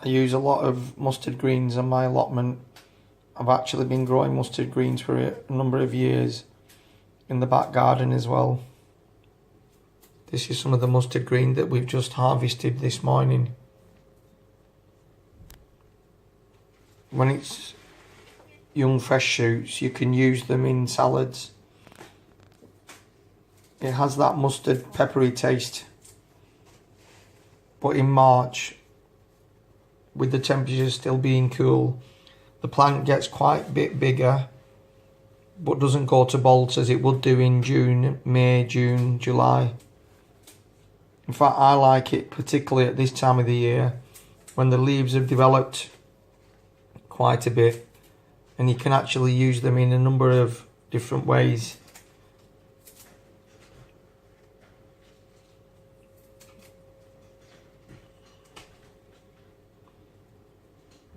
I use a lot of mustard greens on my allotment. I've actually been growing mustard greens for a number of years in the back garden as well. This is some of the mustard green that we've just harvested this morning. When it's young fresh shoots, you can use them in salads. It has that mustard peppery taste. But in March, with the temperatures still being cool, the plant gets quite a bit bigger, but doesn't go to bolt as it would do in May, June, July. In fact, I like it particularly at this time of the year when the leaves have developed quite a bit and you can actually use them in a number of different ways.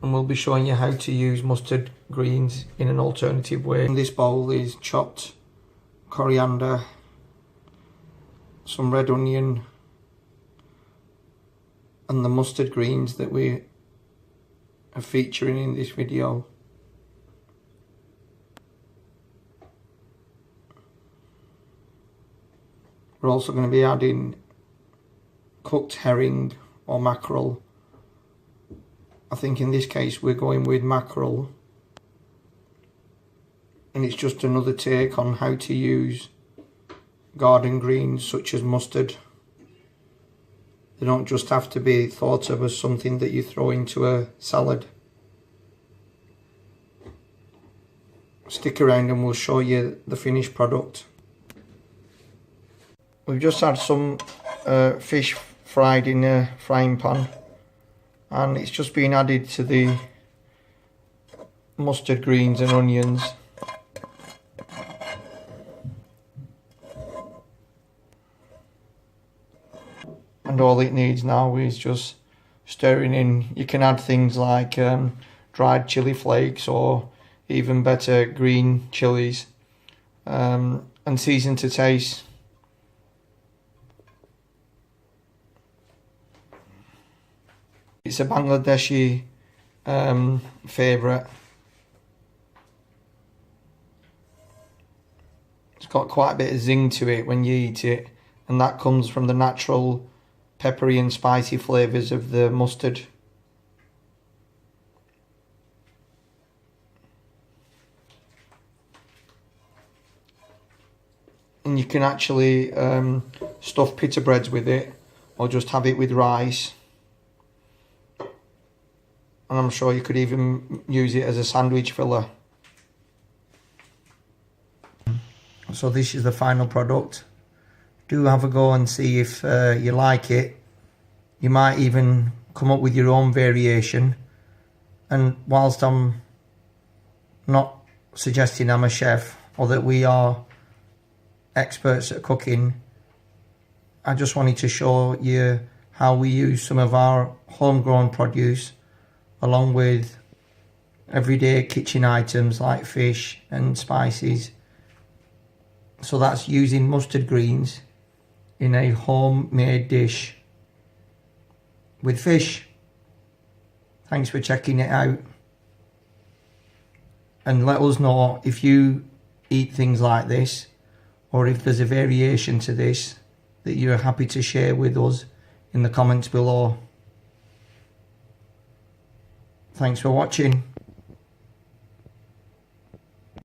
And we'll be showing you how to use mustard greens in an alternative way. In this bowl is chopped coriander, some red onion, and the mustard greens that we are featuring in this video. We're also going to be adding cooked herring or mackerel. I think in this case we're going with mackerel, and it's just another take on how to use garden greens such as mustard. They don't just have to be thought of as something that you throw into a salad. Stick around and we'll show you the finished product. We've just had some fish fried in a frying pan, and it's just been added to the mustard greens and onions. And all it needs now is just stirring in. You can add things like dried chili flakes or even better green chilies, and season to taste. It's a Bangladeshi favourite. It's got quite a bit of zing to it when you eat it, and that comes from the natural peppery and spicy flavours of the mustard. And you can actually stuff pita breads with it, or just have it with rice. And I'm sure you could even use it as a sandwich filler. So this is the final product. Do have a go and see if you like it. You might even come up with your own variation. And whilst I'm not suggesting I'm a chef or that we are experts at cooking, I just wanted to show you how we use some of our homegrown produce along with everyday kitchen items like fish and spices. So that's using mustard greens in a homemade dish with fish. Thanks for checking it out, and let us know if you eat things like this, or if there's a variation to this that you're happy to share with us in the comments below. Thanks for watching.